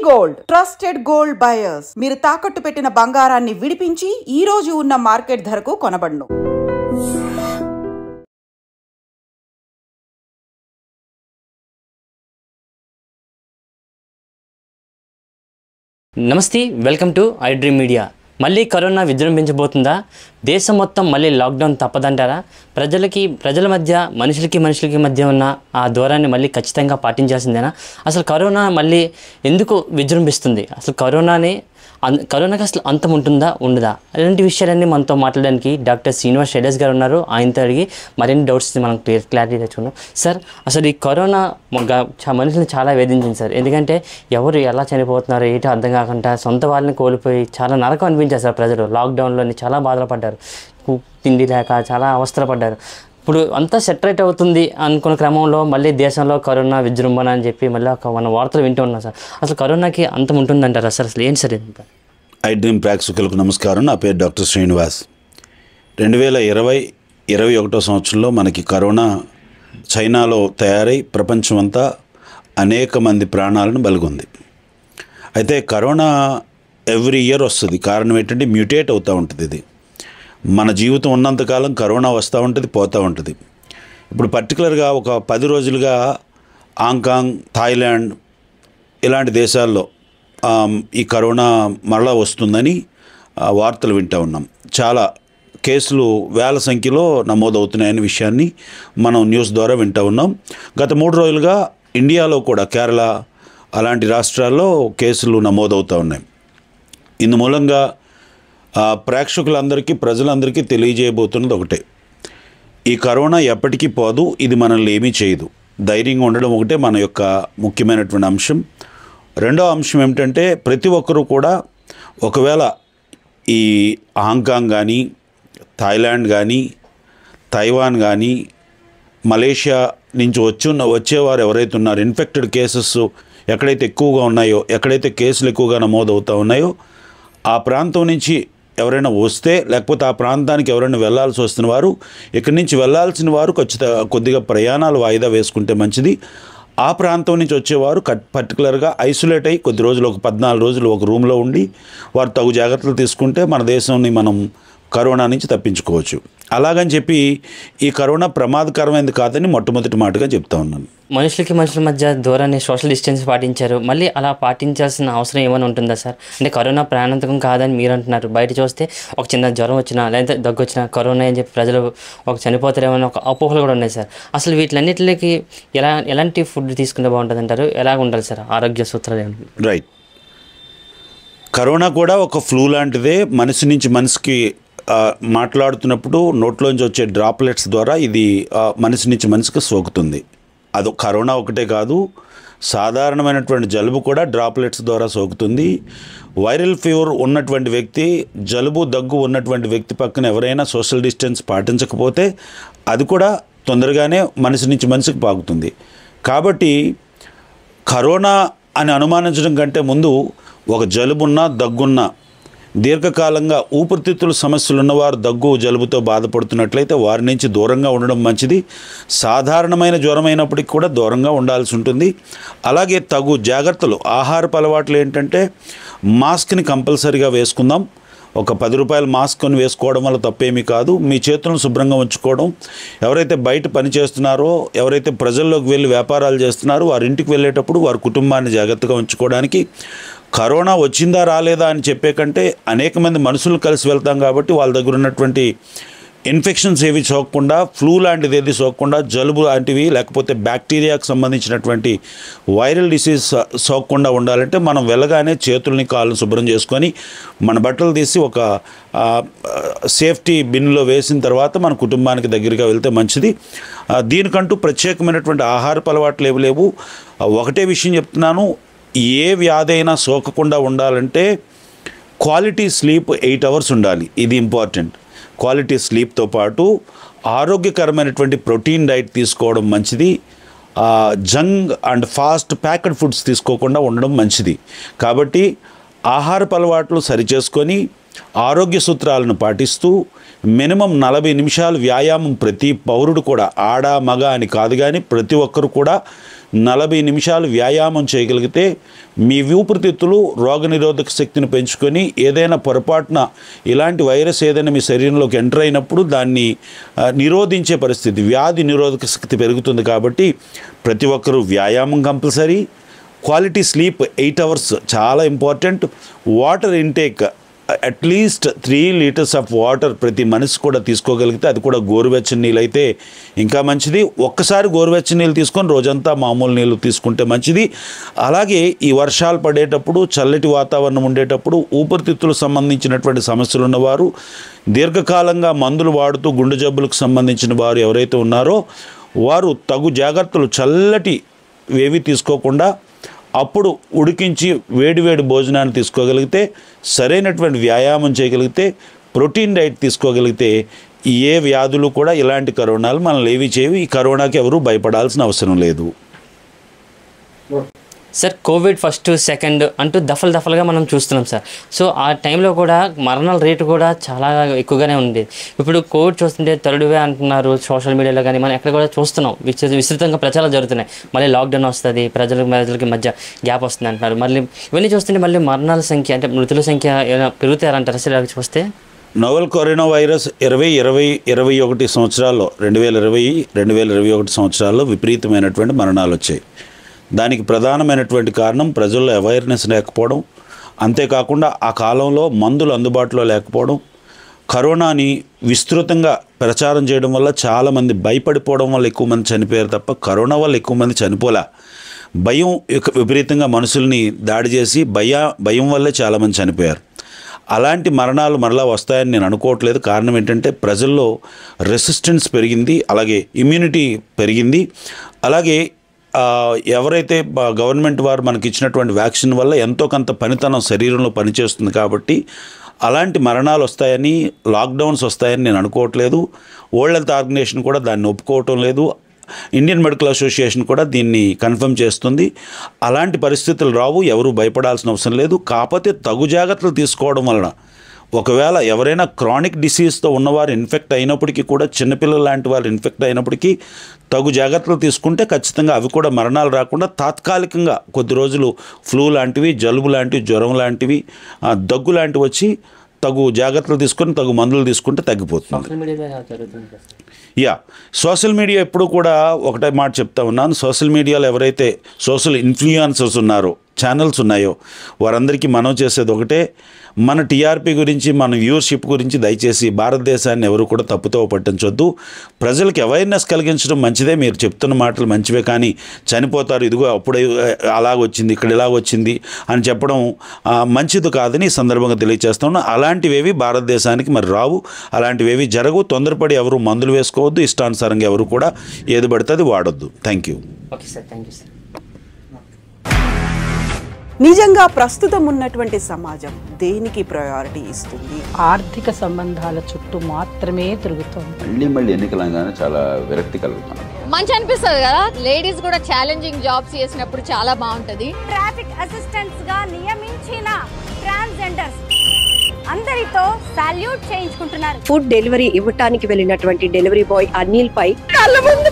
Gold trusted gold buyers మీరు తాకట్టు పెట్టిన బంగారాన్ని విడిపించి ఈ రోజు ఉన్న మార్కెట్ ధరకు కొనబడును. నమస్తే, welcome to I dream media. మళ్ళీ కరోనా విజృంభించబోతుందా? దేశం మొత్తం మళ్ళీ లాక్డౌన్ తప్పదంటారా? ప్రజల మధ్య మనుషులకి మధ్య ఉన్న ఆ దూరాన్ని మళ్ళీ ఖచ్చితంగా పాటించాల్సిందేనా? అసలు కరోనా మళ్ళీ ఎందుకు విజృంభిస్తుంది? అసలు కరోనాకి అసలు అంతం ఉంటుందా ఉండదా? అలాంటి విషయాలన్నీ మనతో మాట్లాడడానికి డాక్టర్ శ్రీనివాస్ శైలజ్ గారు ఉన్నారు. ఆయనతో అడిగి మరిన్ని డౌట్స్ మనం క్లారిటీ తెచ్చుకున్నాం. సార్, అసలు ఈ కరోనా మనుషులను చాలా వేధించింది సార్. ఎందుకంటే ఎవరు ఎలా చనిపోతున్నారో ఏంటో అర్థం కాకుండా సొంత వాళ్ళని కోల్పోయి చాలా నరకం అనిపించారు సార్. ప్రజలు లాక్డౌన్లోని చాలా బాధలు పడ్డారు, తిండి లేక చాలా అవస్థలు పడ్డారు. ఇప్పుడు అంతా సెటరేట్ అవుతుంది అనుకున్న క్రమంలో మళ్ళీ దేశంలో కరోనా విజృంభణ అని చెప్పి మళ్ళీ మన వార్తలు వింటూ ఉన్నాం సార్. అసలు కరోనాకి అంతం ఉంటుందంటారా సార్? అసలు ఏంటి సార్ ఇంత? ఐ డ్రీమ్ ప్రేక్షకులకు నమస్కారం. నా పేరు డాక్టర్ శ్రీనివాస్. 2021 సంవత్సరంలో మనకి కరోనా చైనాలో తయారై ప్రపంచమంతా అనేక మంది ప్రాణాలను బలిగొంది. అయితే కరోనా ఎవ్రీ ఇయర్ వస్తుంది. కారణం ఏంటంటే మ్యూటేట్ అవుతూ ఉంటుంది. ఇది మన జీవితం ఉన్నంతకాలం కరోనా వస్తూ ఉంటుంది, పోతూ ఉంటుంది. ఇప్పుడు పర్టికులర్గా ఒక 10 రోజులుగా హాంకాంగ్, థాయిలాండ్ ఇలాంటి దేశాల్లో ఈ కరోనా మరలా వస్తుందని వార్తలు వింటూ ఉన్నాం. చాలా కేసులు వేల సంఖ్యలో నమోదవుతున్నాయనే విషయాన్ని మనం న్యూస్ ద్వారా వింటూ ఉన్నాం. గత 3 రోజులుగా ఇండియాలో కూడా కేరళ అలాంటి రాష్ట్రాల్లో కేసులు నమోదవుతూ ఉన్నాయి. ఇందు మూలంగా ప్రేక్షకులందరికీ, ప్రజలందరికీ తెలియజేయబోతున్నది ఒకటే: ఈ కరోనా ఎప్పటికీ పోదు, ఇది మనల్ని ఏమీ చేయదు. ధైర్యంగా ఉండడం ఒకటే మన యొక్క ముఖ్యమైనటువంటి అంశం. రెండో అంశం ఏమిటంటే, ప్రతి ఒక్కరూ కూడా ఒకవేళ ఈ హాంకాంగ్ కానీ, థాయిలాండ్ కానీ, తైవాన్ కానీ, మలేషియా నుంచి వచ్చేవారు ఎవరైతే ఉన్నారో, ఇన్ఫెక్టెడ్ కేసెస్ ఎక్కడైతే ఎక్కువగా ఉన్నాయో, ఎక్కడైతే కేసులు ఎక్కువగా నమోదవుతూ ఉన్నాయో ఆ ప్రాంతం నుంచి ఎవరైనా వస్తే, లేకపోతే ఆ ప్రాంతానికి ఎవరైనా వెళ్లాల్సి వస్తున్న వారు, ఇక్కడి నుంచి వెళ్లాల్సిన వారు కొద్దిగా ప్రయాణాలు వాయిదా వేసుకుంటే మంచిది. ఆ ప్రాంతం నుంచి వచ్చేవారు పర్టికులర్గా ఐసోలేట్ అయ్యి కొద్ది రోజులు, ఒక 14 రోజులు ఒక రూమ్లో ఉండి వారు తగు జాగ్రత్తలు తీసుకుంటే మన దేశాన్ని మనం కరోనా నుంచి తప్పించుకోవచ్చు. అలాగని చెప్పి ఈ కరోనా ప్రమాదకరమైనది కాదని మొట్టమొదటి మాటగా చెప్తా ఉన్నాను. మనుషుల మధ్య దూరాన్ని, సోషల్ డిస్టెన్స్ పాటించారు. మళ్ళీ అలా పాటించాల్సిన అవసరం ఏమైనా ఉంటుందా సార్? అంటే కరోనా ప్రాణాంతకం కాదని మీరు అంటున్నారు. బయట చూస్తే ఒక చిన్న జ్వరం వచ్చినా లేదా దగ్గు వచ్చినా కరోనా అని చెప్పి ప్రజలు చనిపోతారేమో ఒక అపోహలు కూడా ఉన్నాయి సార్. అసలు వీటిలన్నిటికి ఎలాంటి ఫుడ్ తీసుకుంటే బాగుంటుంది అంటారు? ఎలాగ ఉండాలి సార్ ఆరోగ్య సూత్రాలు ఏమి? రైట్. కరోనా కూడా ఒక ఫ్లూ లాంటిదే. మనిషి నుంచి మనిషికి మాట్లాడుతున్నప్పుడు నోట్లోంచి వచ్చే డ్రాప్లెట్స్ ద్వారా ఇది మనిషి నుంచి మనిషికి సోకుతుంది. అది కరోనా ఒకటే కాదు, సాధారణమైనటువంటి జలుబు కూడా డ్రాప్లెట్స్ ద్వారా సోకుతుంది. వైరల్ ఫీవర్ ఉన్నటువంటి వ్యక్తి, జలుబు దగ్గు ఉన్నటువంటి వ్యక్తి పక్కన ఎవరైనా సోషల్ డిస్టెన్స్ పాటించకపోతే అది కూడా తొందరగానే మనిషి నుంచి మనిషికి పాకుతుంది. కాబట్టి కరోనా అని అనుమానించడం కంటే ముందు ఒక జలుబున్నా, దగ్గున్నా, దీర్ఘకాలంగా ఊపిరితిత్తుల సమస్యలు ఉన్నవారు దగ్గు, జలుబుతో బాధపడుతున్నట్లయితే వారి నుంచి దూరంగా ఉండడం మంచిది. సాధారణమైన జ్వరం అయినప్పటికీ కూడా దూరంగా ఉండాల్సి ఉంటుంది. అలాగే తగు జాగ్రత్తలు, ఆహారపు అలవాట్లు ఏంటంటే మాస్క్ని కంపల్సరీగా వేసుకుందాం. ఒక 10 రూపాయల మాస్క్ కొని వేసుకోవడం వల్ల తప్పేమీ కాదు. మీ చేతులను శుభ్రంగా ఉంచుకోవడం. ఎవరైతే బయట పని చేస్తున్నారో, ఎవరైతే ప్రజల్లోకి వెళ్ళి వ్యాపారాలు చేస్తున్నారో వారి ఇంటికి వెళ్ళేటప్పుడు వారి కుటుంబాన్ని జాగ్రత్తగా ఉంచుకోవడానికి, కరోనా వచ్చిందా రాలేదా అని చెప్పే కంటే అనేక మంది మనుషులు కలిసి వెళ్తాం కాబట్టి వాళ్ళ దగ్గర ఉన్నటువంటి ఇన్ఫెక్షన్స్ ఏవి సోకకుండా, ఫ్లూ లాంటిది ఏది సోకకుండా, జలుబు లాంటివి లేకపోతే బ్యాక్టీరియాకు సంబంధించినటువంటి వైరల్ డిసీజ్ సోకకుండా ఉండాలంటే మనం వెళ్ళగానే చేతుల్ని, కాళ్ళని శుభ్రం చేసుకొని మన బట్టలు తీసి ఒక సేఫ్టీ బిన్లో వేసిన తర్వాత మన కుటుంబానికి దగ్గరగా వెళ్తే మంచిది. దీనికంటూ ప్రత్యేకమైనటువంటి ఆహారపు అలవాట్లు ఏవి లేవు. ఒకటే విషయం చెప్తున్నాను, ఏ వ్యాధి అయినా సోకకుండా ఉండాలంటే క్వాలిటీ స్లీప్ 8 అవర్స్ ఉండాలి. ఇది ఇంపార్టెంట్. క్వాలిటీ స్లీప్తో పాటు ఆరోగ్యకరమైనటువంటి ప్రోటీన్ డైట్ తీసుకోవడం మంచిది. Junk and fast packed foods తీసుకోకుండా ఉండడం మంచిది. కాబట్టి ఆహారపు అలవాట్లు సరిచేసుకొని ఆరోగ్య సూత్రాలను పాటిస్తూ మినిమం 40 నిమిషాలు వ్యాయామం ప్రతి పౌరుడు కూడా, ఆడ మగ అని కాదు కానీ ప్రతి ఒక్కరు కూడా 40 నిమిషాలు వ్యాయామం చేయగలిగితే మీ ఊపిరితిత్తులు రోగనిరోధక శక్తిని పెంచుకొని ఏదైనా పొరపాటున ఇలాంటి వైరస్ ఏదైనా మీ శరీరంలోకి ఎంటర్ అయినప్పుడు దాన్ని నిరోధించే పరిస్థితి, వ్యాధి నిరోధక శక్తి పెరుగుతుంది. కాబట్టి ప్రతి ఒక్కరూ వ్యాయామం కంపల్సరీ. క్వాలిటీ స్లీప్ 8 hours చాలా important. Water intake at least 3 liters of water ప్రతి మనిషి కూడా తీసుకోగలిగితే, అది కూడా గోరువెచ్చని నీళ్ళు అయితే ఇంకా మంచిది. ఒక్కసారి గోరువెచ్చని నీళ్ళు తీసుకొని రోజంతా మామూలు నీళ్ళు తీసుకుంటే మంచిది. అలాగే ఈ వర్షాలు పడేటప్పుడు, చల్లటి వాతావరణం ఉండేటప్పుడు ఊపిరితిత్తులకు సంబంధించినటువంటి సమస్యలు ఉన్నవారు, దీర్ఘకాలంగా మందులు వాడుతూ గుండె జబ్బులకు సంబంధించిన వారు ఎవరైతే ఉన్నారో వారు తగు జాగ్రత్తలు, చల్లటి ఏవి తీసుకోకుండా అప్పుడు ఉడికించి వేడివేడి భోజనాన్ని తీసుకోగలిగితే, సరైనటువంటి వ్యాయామం చేయగలిగితే, ప్రోటీన్ డైట్ తీసుకోగలిగితే ఏ వ్యాధులు కూడా ఇలాంటి కరోనాలు మనల్ని ఏవి చేయవు. ఈ కరోనాకి ఎవరూ భయపడాల్సిన అవసరం లేదు. సార్, కోవిడ్ ఫస్ట్ సెకండ్ అంటూ దఫలుగా మనం చూస్తున్నాం సార్. సో ఆ టైంలో కూడా మరణాల రేటు కూడా చాలా ఎక్కువగానే ఉంది. ఇప్పుడు కోవిడ్ చూస్తుంటే థర్డ్ వే అంటున్నారు సోషల్ మీడియాలో, కానీ మనం ఎక్కడ కూడా చూస్తున్నాం విస్తృతంగా ప్రచారాలు జరుగుతున్నాయి. మళ్ళీ లాక్డౌన్ వస్తుంది, ప్రజలకి మధ్య గ్యాప్ వస్తుంది అంటున్నారు. మళ్ళీ ఇవన్నీ చూస్తుంటే మళ్ళీ మరణాల సంఖ్య అంటే మృతుల సంఖ్య ఏమైనా పెరుగుతారంటారు అసలు చూస్తే? నోవెల్ కరోనా వైరస్ 2021 సంవత్సరాల్లో 2020-2021 సంవత్సరాల్లో విపరీతమైనటువంటి మరణాలు వచ్చాయి. దానికి ప్రధానమైనటువంటి కారణం ప్రజల్లో అవేర్నెస్ లేకపోవడం, అంతేకాకుండా ఆ కాలంలో మందులు అందుబాటులో లేకపోవడం, కరోనాని విస్తృతంగా ప్రచారం చేయడం వల్ల చాలామంది భయపడిపోవడం వల్ల ఎక్కువ మంది చనిపోయారు తప్ప కరోనా వల్ల ఎక్కువ మంది చనిపోలే. భయం విపరీతంగా మనుషుల్ని దాడి చేసి భయం వల్లే చాలామంది చనిపోయారు. అలాంటి మరణాలు మరలా వస్తాయని నేను అనుకోవట్లేదు. కారణం ఏంటంటే ప్రజల్లో రెసిస్టెన్స్ పెరిగింది, అలాగే ఇమ్యూనిటీ పెరిగింది. అలాగే ఎవరైతే గవర్నమెంట్ వారు మనకి ఇచ్చినటువంటి వ్యాక్సిన్ వల్ల ఎంతో కొంత పనితనం శరీరంలో పనిచేస్తుంది. కాబట్టి అలాంటి మరణాలు వస్తాయని, లాక్డౌన్స్ వస్తాయని నేను అనుకోవట్లేదు. వరల్డ్ హెల్త్ ఆర్గనైజేషన్ కూడా దాన్ని ఒప్పుకోవటం లేదు. ఇండియన్ మెడికల్ అసోసియేషన్ కూడా దీన్ని కన్ఫర్మ్ చేస్తుంది. అలాంటి పరిస్థితులు రావు, ఎవరు భయపడాల్సిన అవసరం లేదు. కాకపోతే తగు జాగ్రత్తలు తీసుకోవడం వలన ఒకవేళ ఎవరైనా క్రానిక్ డిసీజ్తో ఉన్నవారు ఇన్ఫెక్ట్ అయినప్పటికీ కూడా, చిన్నపిల్లలు లాంటి వాళ్ళు ఇన్ఫెక్ట్ అయినప్పటికీ తగు జాగ్రత్తలు తీసుకుంటే ఖచ్చితంగా అవి కూడా మరణాలు రాకుండా తాత్కాలికంగా కొద్ది రోజులు ఫ్లూ లాంటివి, జలుబు లాంటివి, జ్వరం లాంటివి, దగ్గు లాంటివి వచ్చి తగు జాగ్రత్తలు తీసుకొని తగు మందులు తీసుకుంటే తగ్గిపోతుంది. సోషల్ మీడియా ఎప్పుడు కూడా ఒకటే మాట చెప్తా ఉన్నాను. సోషల్ మీడియాలో ఎవరైతే సోషల్ ఇన్ఫ్లుయెన్సర్స్ ఉన్నారో, ఛానల్స్ ఉన్నాయో వారందరికీ మనం చేసేది ఒకటే, మన టీఆర్పీ గురించి, మన వ్యూవర్షిప్ గురించి దయచేసి భారతదేశాన్ని ఎవరు కూడా తప్పుతో పట్టించొద్దు. ప్రజలకు అవేర్నెస్ కలిగించడం మంచిదే, మీరు చెప్తున్న మాటలు మంచివే, కానీ చనిపోతారు, ఇదిగో అప్పుడే అలాగొచ్చింది, ఇక్కడ ఇలాగొచ్చింది అని చెప్పడం మంచిది కాదని ఈ సందర్భంగా తెలియజేస్తాను. అలాంటివేవి భారతదేశానికి మరి రావు, అలాంటివేవి జరగవు. తొందరపడి ఎవరు మందులు వేసుకోవద్దు, ఇష్టానుసారంగా ఎవరు కూడా ఏది పడితే అది వాడొద్దు. Thank you. Okay sir, thank you sir. నిజంగా ప్రస్తుతం ఉన్నటువంటి సమాజం దేనికి ప్రయారిటీ ఇస్తుంది? ఆర్థిక సంబంధాల చుట్టూ మాత్రమే తిరుగుతోంది. మళ్ళీ ఎన్నికలంగానే చాలా విరక్తి కలుగుతున్నాం. మంచి అనిపిస్తుంది కదా, లేడీస్ కూడా ఛాలెంజింగ్ జాబ్స్ చేసినప్పుడు చాలా బాగుంటది. ట్రాఫిక్ అసిస్టెంట్స్ గా నియమించిన ట్రాన్స్జెండర్స్ అందరితో సాల్యూట్ చేయించుకుంటున్నారు. ఫుడ్ డెలివరీ ఇవ్వటానికి వెళ్ళినటువంటి డెలివరీ బాయ్ అనిల్ పై కళ్ళ ముందు